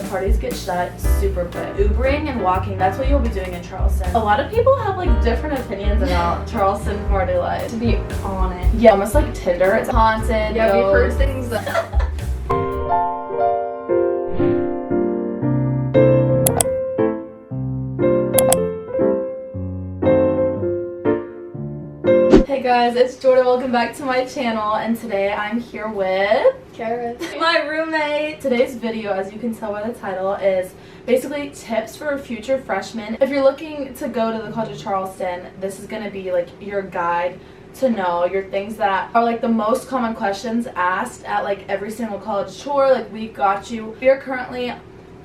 parties get shut super quick. Ubering and walking, that's what you'll be doing in Charleston. A lot of people have like different opinions about Charleston party life. To be on it. Yeah, almost like Tinder. It's haunted. Yeah, we've heard things that... Hey guys, it's Jordan. Welcome back to my channel, and today I'm here with Karis, my roommate. Today's video, as you can tell by the title, is basically tips for future freshmen. If you're looking to go to the College of Charleston, this is going to be like your guide to know your things that are like the most common questions asked at like every single college tour. Like, we got you. We are currently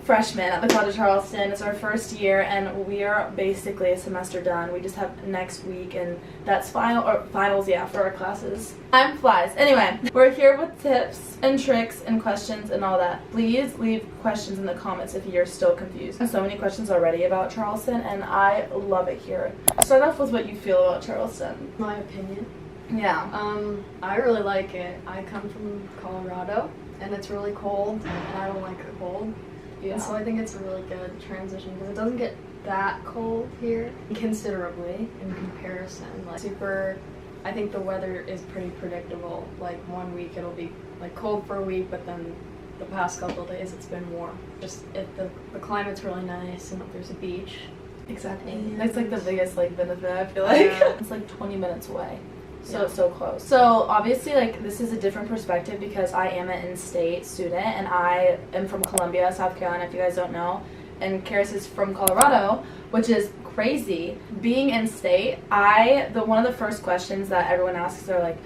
freshmen at the College of Charleston. It's our first year and we are basically a semester done. We just have next week and that's finals, yeah, for our classes. Time flies. Anyway, we're here with tips and tricks and questions and all that. Please leave questions in the comments if you're still confused. There's so many questions already about Charleston and I love it here. Start off with what you feel about Charleston. my opinion. Yeah. I really like it. I come from Colorado and it's really cold and I don't like the cold. Yeah. And so I think it's a really good transition because it doesn't get that cold here considerably in comparison. Like I think the weather is pretty predictable. Like 1 week it'll be like cold for a week, but then the past couple of days it's been warm. The climate's really nice and there's a beach. Exactly. That's like the biggest like benefit, I feel like. Yeah. It's like 20 minutes away. So Yeah. it's so close. So obviously, like, this is a different perspective because I am an in-state student and I am from Columbia, South Carolina, if you guys don't know. And Karis is from Colorado, which is crazy. Being in-state, one of the first questions that everyone asks are like,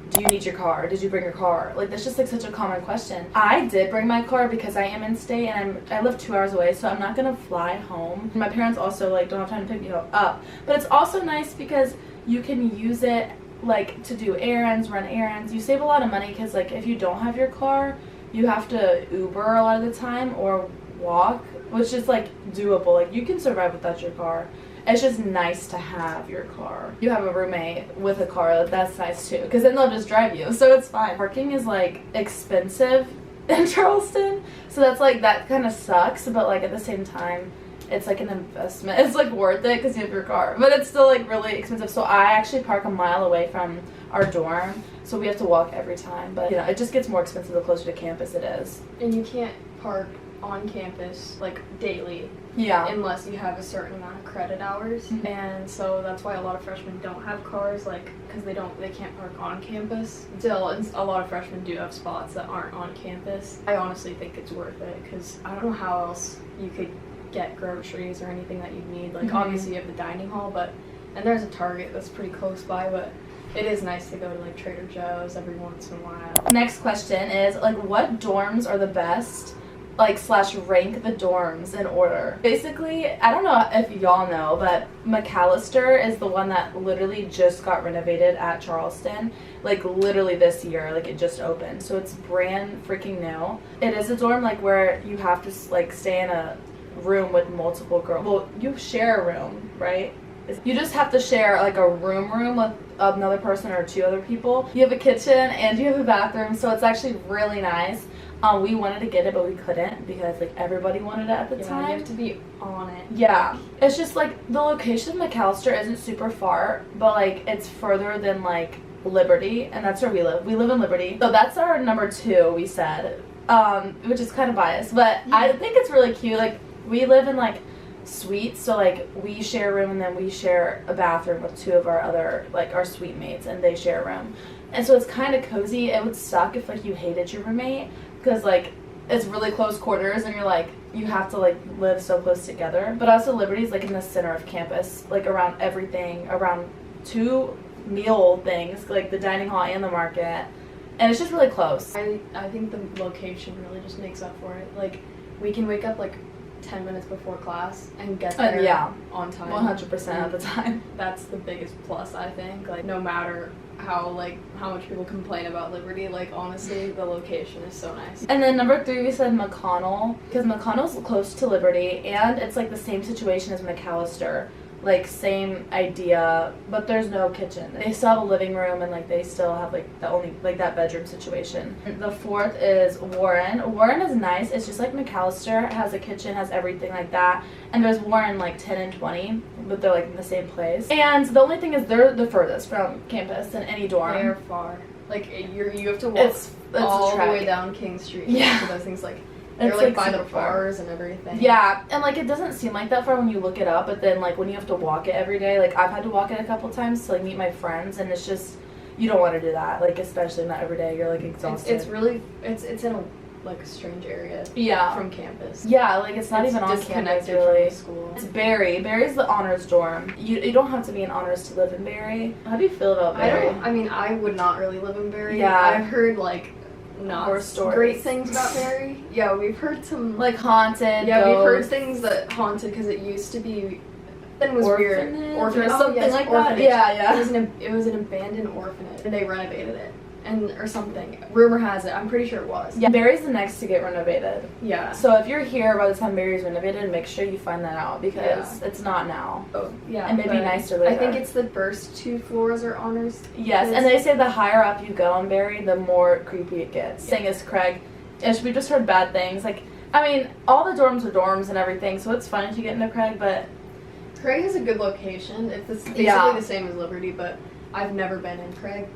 do you need your car? Did you bring your car? Like, that's just like such a common question. I did bring my car because I am in-state and I live 2 hours away, so I'm not gonna fly home. My parents also like don't have time to pick me up. But it's also nice because you can use it like to do errands, run errands. You save a lot of money because like if you don't have your car, you have to Uber a lot of the time or walk, which is like doable. Like, you can survive without your car. It's just nice to have your car. You have a roommate with a car, that's nice too, because then they'll just drive you, so it's fine. Parking is like expensive in Charleston, so that's like, that kind of sucks, but like at the same time it's like an investment. It's like worth it because you have your car, but it's still like really expensive. So I actually park a mile away from our dorm, so we have to walk every time, but you know, it just gets more expensive the closer to campus it is. And you can't park on campus like daily. Yeah. Unless you have a certain amount of credit hours. Mm-hmm. And so that's why a lot of freshmen don't have cars, like, because they can't park on campus. Still, a lot of freshmen do have spots that aren't on campus. I honestly think it's worth it because I don't know how else you could get groceries or anything that you need. Like, obviously you have the dining hall, and there's a Target that's pretty close by, but it is nice to go to like Trader Joe's every once in a while. Next question is like, what dorms are the best? Like, / rank the dorms in order. Basically, I don't know if y'all know, but McAllister is the one that literally just got renovated at Charleston. Like, literally this year, like, it just opened. So it's brand freaking new. It is a dorm, like, where you have to, like, stay in a room with multiple girls. Well, you share a room, right? You just have to share, like, a room with another person or 2 other people. You have a kitchen and you have a bathroom, so it's actually really nice. We wanted to get it, but we couldn't because like everybody wanted it at the time. You have to be on it. Yeah, it's just like the location of McAllister isn't super far, but like it's further than like Liberty, and that's where we live. We live in Liberty, so that's our number 2. We said, which is kind of biased, but I think it's really cute. Like, we live in like suites, so like we share a room and then we share a bathroom with 2 of our other like our suite mates, and they share a room, and so it's kind of cozy. It would suck if like you hated your roommate, because like it's really close quarters and you're like, you have to like live so close together. But also Liberty's like in the center of campus, like around everything, around 2 meal things, like the dining hall and the market, and it's just really close. I think the location really just makes up for it. Like, we can wake up like 10 minutes before class and get there on time. 100% of the time. That's the biggest plus, I think. Like, no matter how much people complain about Liberty, like, honestly, the location is so nice. And then number 3, we said McConnell, because McConnell's close to Liberty and it's like the same situation as McAllister. like same idea, but there's no kitchen. They still have a living room and like they still have like the only like that bedroom situation. The fourth is Warren. Warren is nice. It's just like McAllister. It has a kitchen, has everything like that. And there's Warren like 10 and 20, but they're like in the same place. And the only thing is they're the furthest from campus in any dorm. They're far. Like you have to walk it's all the way down King Street. Yeah. To those things like. They're like by the bars and everything. Yeah, and like it doesn't seem like that far when you look it up, but then like when you have to walk it every day, like I've had to walk it a couple times to like meet my friends, and it's just you don't want to do that, like especially not every day. You're like exhausted. It's really it's in a like a strange area. Yeah. From campus. Yeah, like it's not even on campus really. From school. It's Barry. Barry's the honors dorm. You don't have to be in honors to live in Barry. How do you feel about Barry? I mean, I would not really live in Barry. Yeah. I've heard like. Not horror stories. Great things about Barry. Yeah, we've heard some like haunted. Yeah, ghosts. we've heard things that haunted because it used to be. Then was orphanage weird. Orphanage or something like orphanage. that. Yeah. It was an abandoned orphanage, and they renovated it, or something. Rumor has it. I'm pretty sure it was. Yeah, Barry's the next to get renovated. Yeah. So if you're here by the time Barry's renovated, make sure you find that out because it's not now. Oh, yeah. And maybe nicer later. I think it's the first 2 floors are honors. Yes, and they say the higher up you go in Barry, the more creepy it gets. Thing is, Craig, we just heard bad things. Like, I mean, all the dorms are dorms and everything, so it's fun to get into Craig, but Craig is a good location. It's basically the same as Liberty, but I've never been in Craig.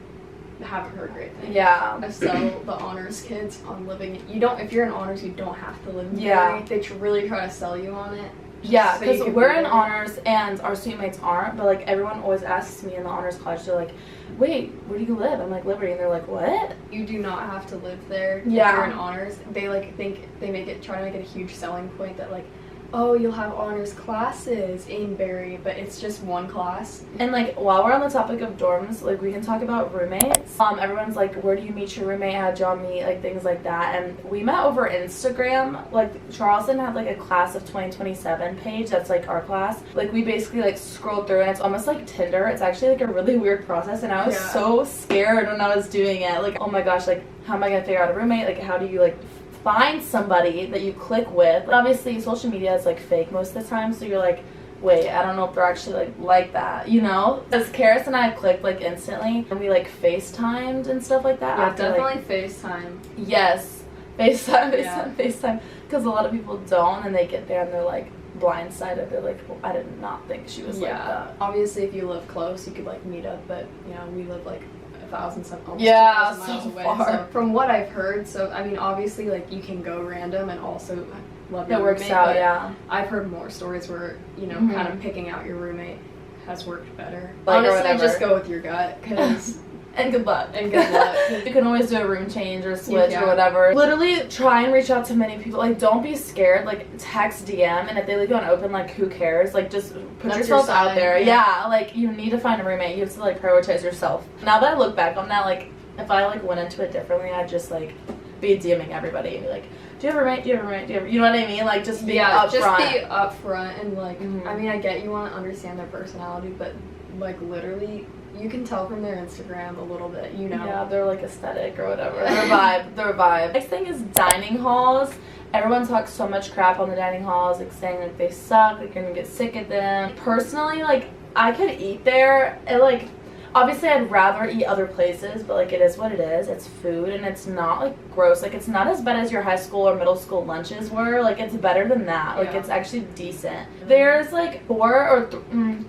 I haven't heard great things. Yeah. I sell the honors kids on living. You don't. If you're in honors, you don't have to live in Barry. They really try to sell you on it. Yeah, because we're in honors and our student mates aren't, but like everyone always asks me in the honors college, they're like, wait, where do you live? I'm like, Liberty, and they're like, what? You do not have to live there if Yeah. you're in honors. They like think they try to make it a huge selling point that like, oh, you'll have honors classes in Barry, but it's just one class. And like while we're on the topic of dorms, like we can talk about roommates. Everyone's like, where do you meet your roommate? How'd y'all meet? Like things like that. And we met over Instagram. Like Charleston had like a class of 2027 page that's like our class. Like we basically like scrolled through and it's almost like Tinder. It's actually like a really weird process and I was so scared when I was doing it. Like, oh my gosh, like how am I gonna figure out a roommate? Like how do you like find somebody that you click with? But obviously social media is like fake most of the time, so you're like, wait, I don't know if they're actually like that, you know? Because Karis and I clicked like instantly and we like FaceTimed and stuff like that. Yeah, after, definitely FaceTime. Yes, FaceTime. Because a lot of people don't and they get there and they're like blindsided. They're like, well, I did not think she was like that. Obviously if you live close you could like meet up, but you know, we live like 1,000 almost 2,000 miles so away. far. So from what I've heard, so I mean obviously like you can go random and also love your It works roommate, out, yeah. I've heard more stories where, you know, kind of picking out your roommate has worked better. Like, honestly, just go with your gut, because and good luck. And good luck. You can always do a room change or switch or whatever. Literally try and reach out to many people. Like don't be scared. Like text DM and if they leave you on open, like who cares? Like just put yourself out there. Yeah, like you need to find a roommate. You have to like prioritize yourself. Now that I look back on that, like if I like went into it differently, I'd just like be DMing everybody and be like, do you have a roommate? Do you have a roommate? Do you have a... You know what I mean? Like just be upfront. Just be upfront and like I mean I get you want to understand their personality, but like literally you can tell from their Instagram a little bit, you know. Yeah, they're like aesthetic or whatever. Their vibe. Next thing is dining halls. Everyone talks so much crap on the dining halls, like saying like they suck, like you're gonna get sick at them. Personally, like I could eat there and like obviously I'd rather eat other places, but like it is what it is. It's food and it's not like gross. Like it's not as bad as your high school or middle school lunches were. Like it's better than that. Like it's actually decent. There's like 4 or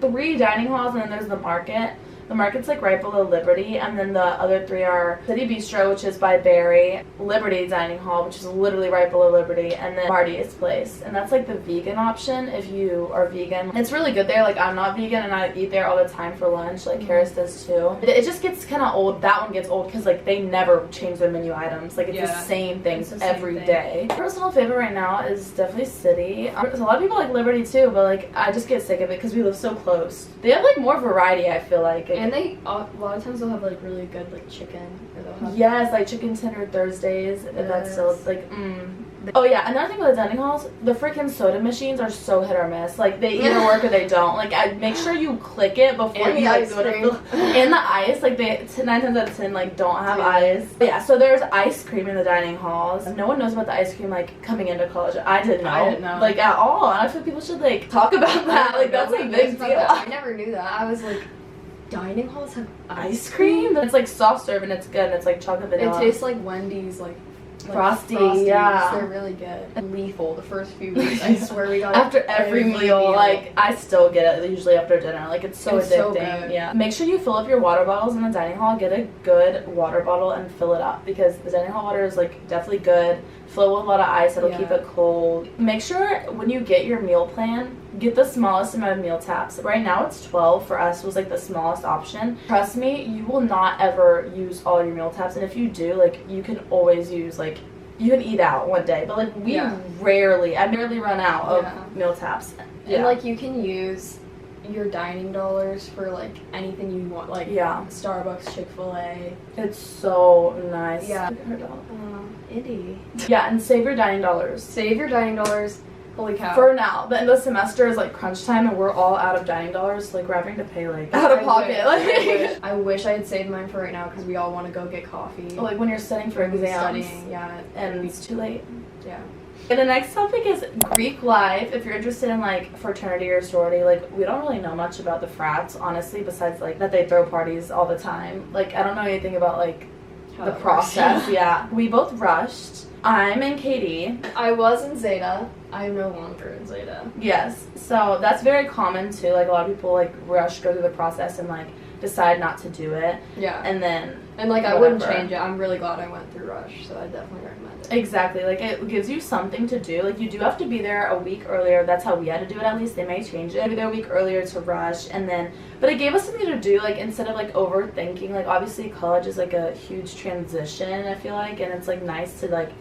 3 dining halls and then there's the market. The market's like right below Liberty, and then the other 3 are City Bistro, which is by Barry, Liberty Dining Hall, which is literally right below Liberty, and then Marty's Place. And that's like the vegan option if you are vegan. It's really good there. Like I'm not vegan and I eat there all the time for lunch, like Karis does too. It just gets kind of old. That one gets old because like they never change their menu items. Like it's the same things every day. My personal favorite right now is definitely City. A lot of people like Liberty too, but like I just get sick of it because we live so close. They have like more variety, I feel like. And they, a lot of times they'll have like really good like chicken. Or they'll have like chicken tender Thursdays. If that's still like Oh yeah, another thing with the dining halls, the freaking soda machines are so hit or miss. Like they either work or they don't. Like I make sure you click it before And you like go to and the ice, like they 9 times out of 10 like don't have ice. But yeah, so there's ice cream in the dining halls. No one knows about the ice cream like coming into college. I didn't know like at all. And I feel like people should like talk about that. Like that's a big deal. I never knew that. I was like, dining halls have ice cream? It's like soft serve and it's good. And it's like chocolate vanilla. It tastes like Wendy's like Frosty, yeah. They're really good. And lethal the first few weeks. I swear we got it after every meal. Like I still get it usually after dinner. Like it's so addicting. So good. Yeah. Make sure you fill up your water bottles in the dining hall. Get a good water bottle and fill it up because the dining hall water is like definitely good. Fill with a lot of ice. It'll keep it cold. Make sure when you get your meal plan, get the smallest amount of meal taps. Right now it's 12 for us was like the smallest option. Trust me, you will not ever use all your meal taps, and if you do, like you can always use like you can eat out one day, but like we I barely run out of meal taps. And like you can use your dining dollars for like anything you want, like Starbucks, Chick-fil-A. It's so nice. Yeah. Indy. Yeah, and save your dining dollars. Save your dining dollars. Holy cow. For now. The end of the semester is like crunch time and we're all out of dining dollars. Like we're having to pay like out of pocket. I wish I had saved mine for right now because we all want to go get coffee. Like when you're studying for exams. And it's too late. Yeah. And the next topic is Greek life. If you're interested in like fraternity or sorority, like we don't really know much about the frats, honestly, besides like that they throw parties all the time. Like I don't know anything about like the process. Yeah. We both rushed. I'm in Katie. I was in Zeta. I'm no longer in Zeta. Yes. So that's very common too. Like a lot of people like rush, go through the process and like decide not to do it. Yeah. And then like I wouldn't change it. I'm really glad I went through rush, so I definitely recommend it. Exactly. Like it gives you something to do. Like you do have to be there a week earlier. That's how we had to do it at least. They may change it. Be there a week earlier to rush and then but it gave us something to do, like instead of like overthinking. Like obviously college is like a huge transition, I feel like, and it's like nice to like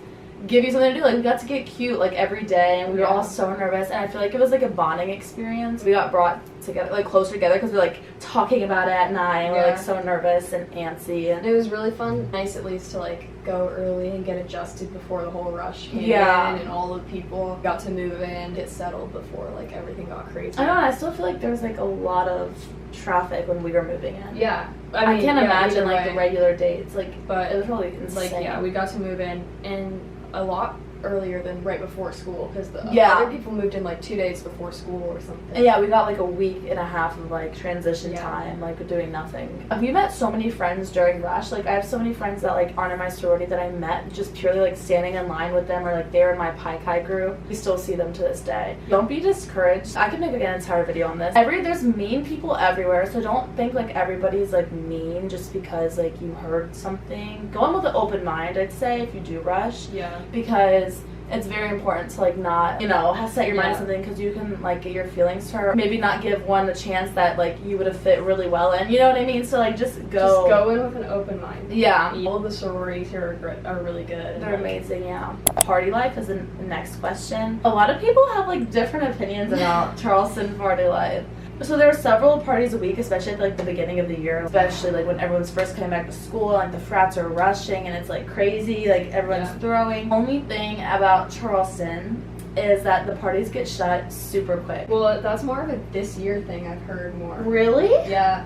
give you something to do. Like we got to get cute like every day and we were all so nervous and I feel like it was like a bonding experience. We got brought together like closer together because we were like talking about it at night and we're like so nervous and antsy and it was really fun. Nice at least to like go early and get adjusted before the whole rush came in and all the people got to move in, get settled before like everything got crazy. I know, I still feel like there was like a lot of traffic when we were moving in. Yeah. I mean, can't imagine like the regular dates, like, but it was probably insane. Like we got to move in and a lot earlier than right before school because the other people moved in like 2 days before school or something. And yeah, we got like a week and a half of like transition time, like doing nothing. We met so many friends during rush. Like I have so many friends that like aren't in my sorority that I met just purely like standing in line with them or like they're in my Pi Chi group. We still see them to this day. Don't be discouraged. I could make like an entire video on this. There's mean people everywhere, so don't think like everybody's like mean just because like you heard something. Go in with an open mind, I'd say, if you do rush. Yeah. Because it's very important to like not, you know, set your mind to something because you can like get your feelings hurt. Maybe not give one a chance that like you would have fit really well in. You know what I mean? So like just go in with an open mind. Yeah. All the sororities here are really good. They're amazing. Yeah. Party life is the next question. A lot of people have like different opinions about Charleston party life. So there are several parties a week, especially at like the beginning of the year, especially like when everyone's first coming back to school, like the frats are rushing and it's like crazy, like everyone's throwing. Only thing about Charleston is that the parties get shut super quick. Well, that's more of a this year thing. I've heard more. Really? Yeah.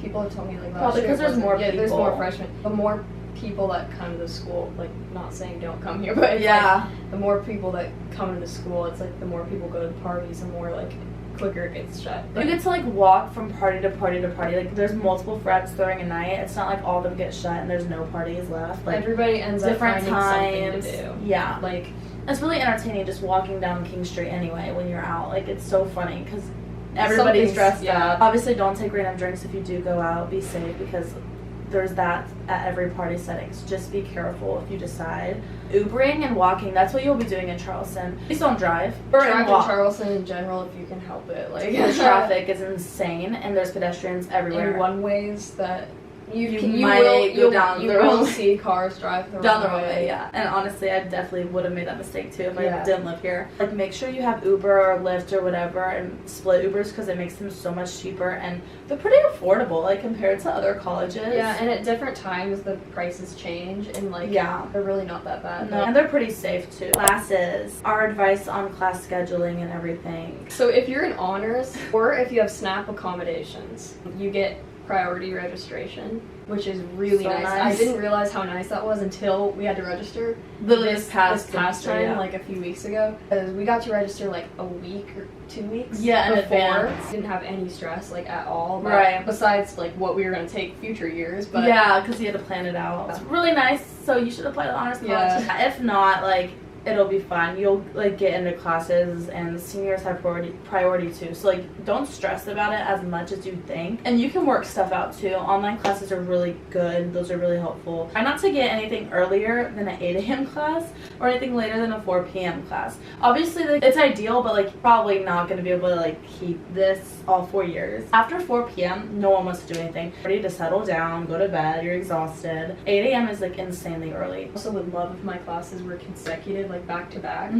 People have told me like probably because there's more people. There's more freshmen. The more people that come to the school, like not saying don't come here, but it's like, the more people that come to the school, it's like the more people go to the parties, the more like quicker it gets shut. You get to like walk from party to party to party. Like there's multiple frats throwing a night. It's not like all of them get shut and there's no parties left. Like everybody ends up finding something to do. Yeah, like it's really entertaining just walking down King Street anyway when you're out. Like it's so funny because everybody's dressed up. Obviously, don't take random drinks if you do go out. Be safe because there's that at every party setting. So just be careful if you decide. Ubering and walking, that's what you'll be doing in Charleston. Please don't drive. Drive in Charleston in general if you can help it. Like the traffic is insane and there's pedestrians everywhere. And one ways that You will see cars drive down the roadway, yeah. And honestly, I definitely would have made that mistake too if I didn't live here. Like, make sure you have Uber or Lyft or whatever, and split Ubers because it makes them so much cheaper, and they're pretty affordable, like, compared to other colleges. Yeah, and at different times the prices change, and like they're really not that bad. No, and they're pretty safe too. Classes, our advice on class scheduling and everything. So if you're in honors or if you have SNAP accommodations, you get priority registration, which is really nice. I didn't realize how nice that was until we had to register this past time, like a few weeks ago. Because we got to register like a week or 2 weeks in advance. Didn't have any stress like at all. Right. Besides like what we were going to take future years. But yeah, because you had to plan it out. It's really nice. So you should apply to honors college. Yeah. If not, like, it'll be fine. You'll like get into classes, and seniors have priority too. So like, don't stress about it as much as you think. And you can work stuff out too. Online classes are really good. Those are really helpful. Try not to get anything earlier than an 8 a.m. class or anything later than a 4 p.m. class. Obviously, like, it's ideal, but like probably not going to be able to like keep this all 4 years. After 4 p.m., no one wants to do anything. Ready to settle down, go to bed, you're exhausted. 8 a.m. is like insanely early. I also would love if my classes were consecutive, like back to back,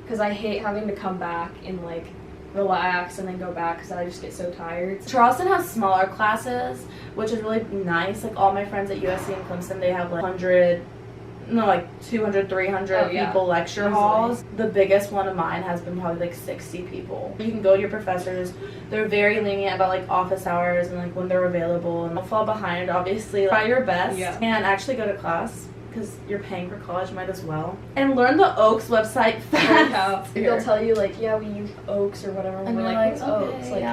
because I hate having to come back and like relax and then go back because I just get so tired. Charleston has smaller classes, which is really nice. Like, all my friends at USC and Clemson, they have like 200, 300 people lecture halls. The biggest one of mine has been probably like 60 people. You can go to your professors. They're very lenient about like office hours and like when they're available, and don't fall behind. Obviously, try your best and actually go to class, because you're paying for college, might as well. And learn the Oaks website fast. They'll tell you like, yeah, we use Oaks or whatever, and we're like, Oaks, like,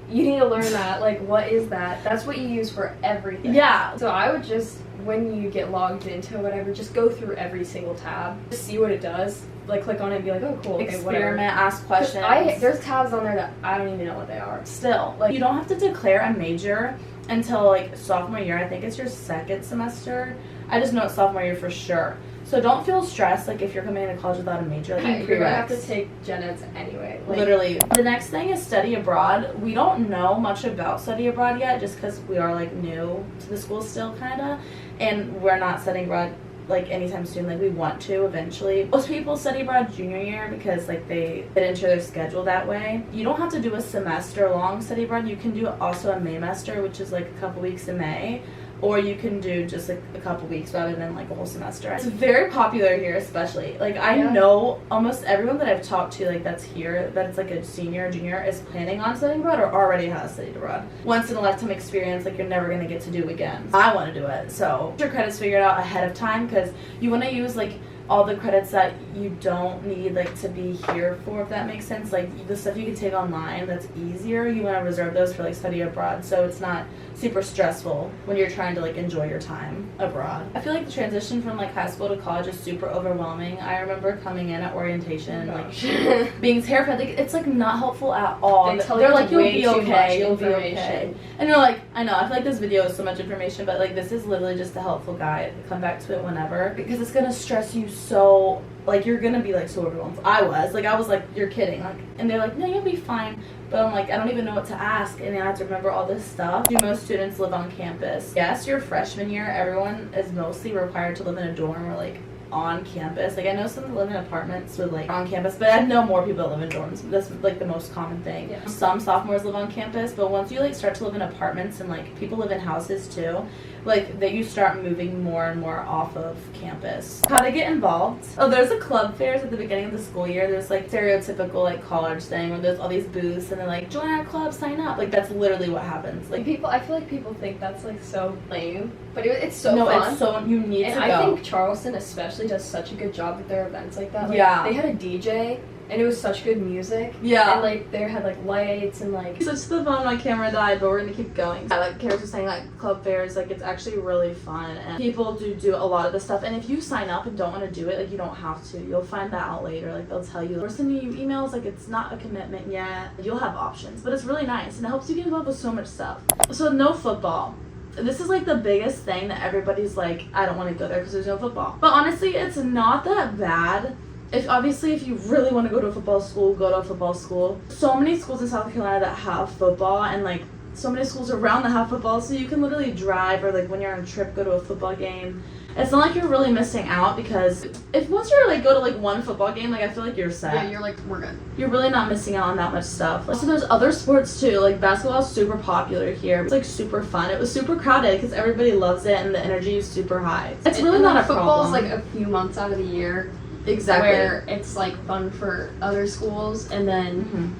you need to learn that. Like, what is that? That's what you use for everything. Yeah. So I would just, when you get logged into whatever, just go through every single tab, just see what it does. Like, click on it and be like, oh, cool. Okay, experiment, whatever. ask questions. There's tabs on there that I don't even know what they are. Still, like, you don't have to declare a major until like sophomore year. I think it's your second semester. I just know it's sophomore year for sure. So don't feel stressed, like, if you're coming into college without a major. Like, you're going to have to take gen eds anyway. Like, literally. The next thing is study abroad. We don't know much about study abroad yet, just because we are, like, new to the school still, kind of. And we're not studying abroad, like, anytime soon. Like, we want to eventually. Most people study abroad junior year because, like, they fit into their schedule that way. You don't have to do a semester-long study abroad. You can do also a Maymester, which is, like, a couple weeks in May. Or you can do just like a couple weeks rather than like a whole semester. It's very popular here, especially. Like, I know almost everyone that I've talked to, like, that's here, that it's like a senior or junior, is planning on studying abroad or already has studied abroad. Once in a lifetime experience, like, you're never going to get to do again. I want to do it. So get your credits figured out ahead of time, because you want to use like all the credits that you don't need, like, to be here for, if that makes sense. Like, the stuff you can take online that's easier, you want to reserve those for like study abroad, so it's not super stressful when you're trying to like enjoy your time abroad. I feel like the transition from like high school to college is super overwhelming. I remember coming in at orientation like being terrified. Like, it's like not helpful at all. They're like, you'll be okay, you'll be okay. And you're like, I know, I feel like this video is so much information, but like, this is literally just a helpful guide. Come back to it whenever, because it's gonna stress you so, like, you're gonna be like so overwhelmed. I was like, you're kidding, like, and they're like, no, you'll be fine. But I'm like, I don't even know what to ask, and I have to remember all this stuff. Do most students live on campus? Yes, your freshman year, everyone is mostly required to live in a dorm or like on campus. Like, I know some live in apartments with like on campus, but I know more people that live in dorms. That's like the most common thing. Yeah. Some sophomores live on campus, but once you like start to live in apartments and like people live in houses too, like, that you start moving more and more off of campus. How to get involved? Oh, there's a club fairs at the beginning of the school year. There's like stereotypical like college thing where there's all these booths and they're like, join our club, sign up. Like, that's literally what happens. Like, people, I feel like people think that's like so lame, but it's so fun. No, it's so, you need to go. I think Charleston especially does such a good job with their events like that. Like, yeah. They had a DJ. And it was such good music. Yeah. And, like, they had, like, lights and, like... Such the fun, my camera died, but we're gonna keep going. Yeah, like, Karis was saying, like, club fairs, like, it's actually really fun. And people do a lot of this stuff. And if you sign up and don't want to do it, like, you don't have to. You'll find that out later. Like, they'll tell you, we're sending you emails, like, it's not a commitment yet. You'll have options. But it's really nice. And it helps you get involved with so much stuff. So, no football. This is like the biggest thing that everybody's like, I don't want to go there because there's no football. But honestly, it's not that bad. If you really want to go to a football school, go to a football school. So many schools in South Carolina that have football, and like, so many schools around that have football, so you can literally drive or like when you're on a trip, go to a football game. It's not like you're really missing out because if once you're like go to like one football game, like I feel like you're set. Yeah, you're like, we're good. You're really not missing out on that much stuff. So there's other sports too. Like basketball is super popular here. It's like super fun. It was super crowded because everybody loves it and the energy is super high. It's really not a problem. Football's like a few months out of the year. Exactly. Where it's like fun for other schools, and then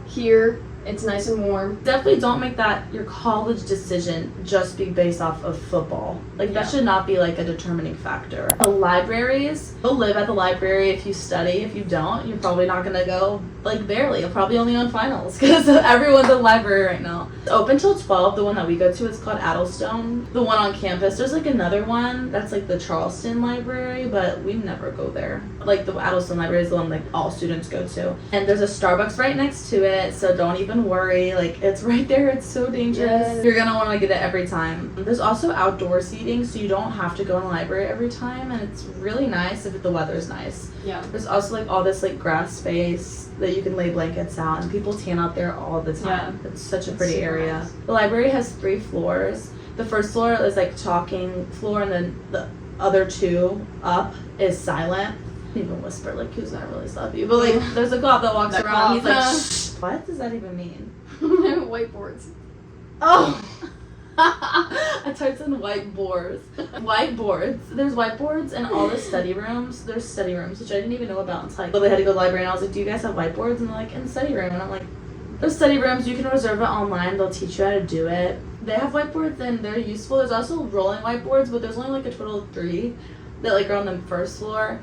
here it's nice and warm. Definitely don't make that your college decision just be based off of football. Like that should not be like a determining factor. The libraries, you'll live at the library if you study. If you don't, you're probably not gonna go, like barely. You'll probably only on finals because everyone's at the library right now. It's open till 12. The one that we go to is called Addlestone. The one on campus. There's like another one that's like the Charleston library, but we never go there. Like the Addlestone library is the one like all students go to. And there's a Starbucks right next to it, so don't even worry, like it's right there. It's so dangerous. Yes. You're gonna want to get it every time. There's also outdoor seating, so you don't have to go in the library every time, and it's really nice if the weather's nice. Yeah. There's also like all this like grass space that you can lay blankets out, and people tan out there all the time. Yeah. It's such a pretty area. Nice. The library has 3 floors. The first floor is like talking floor, and then the other 2 up is silent. Even whisper like who's gonna really stop you, but like there's a cop that walks around. He's like, shh. What does that even mean? Whiteboards. Oh. I typed in whiteboards. Whiteboards. There's whiteboards in all the study rooms. There's study rooms, which I didn't even know about until I had to go to the library, and I was like, do you guys have whiteboards? And they're like, in the study room. And I'm like, there's study rooms. You can reserve it online. They'll teach you how to do it. They have whiteboards and they're useful. There's also rolling whiteboards, but there's only like a total of 3 that like are on the first floor.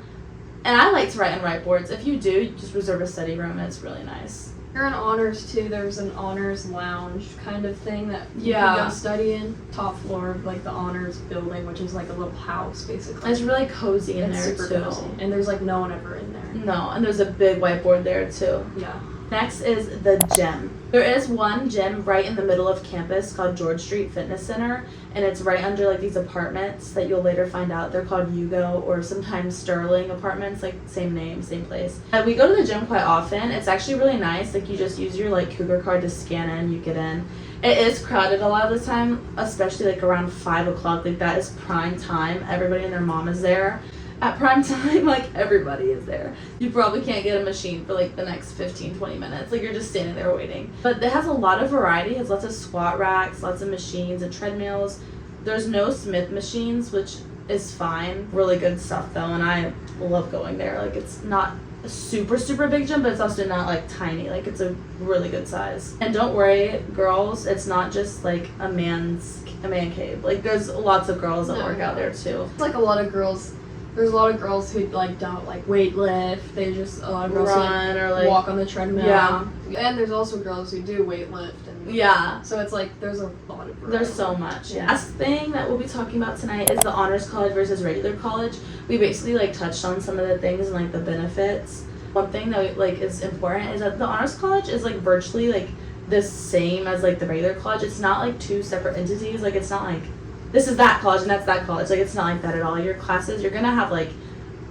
And I like to write on whiteboards. If you do, you just reserve a study room, and it's really nice. You're in honors too. There's an honors lounge kind of thing that you can go study in. Top floor of like the honors building, which is like a little house basically. It's really cozy in there super too. Cozy. And there's like no one ever in there. No, and there's a big whiteboard there too. Yeah. Next is the gym. There is one gym right in the middle of campus called George Street Fitness Center, and it's right under like these apartments that you'll later find out they're called Yugo or sometimes Sterling apartments, like same name, same place. We go to the gym quite often. It's actually really nice. Like you just use your like Cougar card to scan in, you get in. It is crowded a lot of the time, especially like around 5 o'clock. Like that is prime time. Everybody and their mom is there. At prime time, like everybody is there. You probably can't get a machine for like the next 15-20 minutes. Like you're just standing there waiting. But it has a lot of variety. It has lots of squat racks, lots of machines and treadmills. There's no Smith machines, which is fine. Really good stuff though, and I love going there. Like it's not a super big gym, but it's also not like tiny. Like it's a really good size. And don't worry, girls, it's not just like a man cave. Like there's lots of girls that work out there too. It's like a lot of girls. There's a lot of girls who like don't like weight lift. They just a lot of girls run who, or like walk on the treadmill. Yeah. And there's also girls who do weight lift. And yeah. So it's like there's a lot of variety. There's so much. Yeah. Last thing that we'll be talking about tonight is the honors college versus regular college. We basically like touched on some of the things and like the benefits. One thing that like is important is that the honors college is like virtually like the same as like the regular college. It's not like 2 separate entities. Like it's not like this is that college and that's that college. Like it's not like that at all. Your classes, you're gonna have like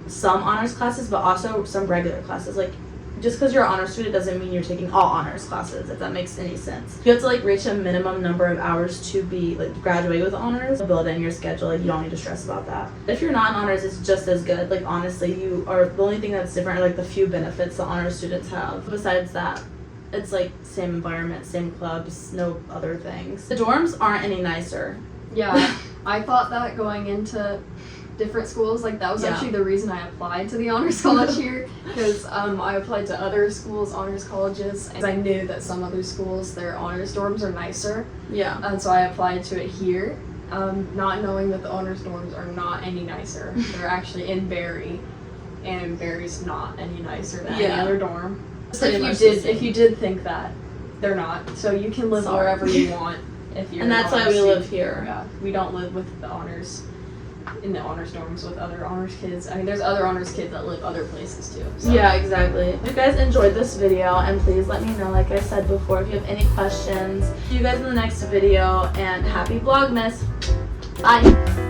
some honors classes, but also some regular classes. Like just because you're an honors student doesn't mean you're taking all honors classes, if that makes any sense. You have to like reach a minimum number of hours to be like graduate with honors. Build it in your schedule. Like you don't need to stress about that. If you're not in honors, it's just as good. Like honestly, you are the only thing that's different are like the few benefits the honors students have. Besides that, it's like same environment, same clubs, no other things. The dorms aren't any nicer. Yeah, I thought that going into different schools, like that was actually the reason I applied to the honors college here, because I applied to other schools' honors colleges, and I knew that some other schools, their honors dorms are nicer. Yeah. And so I applied to it here, not knowing that the honors dorms are not any nicer. They're actually in Barry, and Barry's not any nicer than any other dorm. So if you did think that, they're not. So you can live wherever you want. If you're and that's why we live here. Yeah, we don't live with the honors, in the honors dorms with other honors kids. I mean, there's other honors kids that live other places too. So. Yeah, exactly. If you guys enjoyed this video, and please let me know, like I said before, if you have any questions. See you guys in the next video, and happy VLOGMAS. Bye.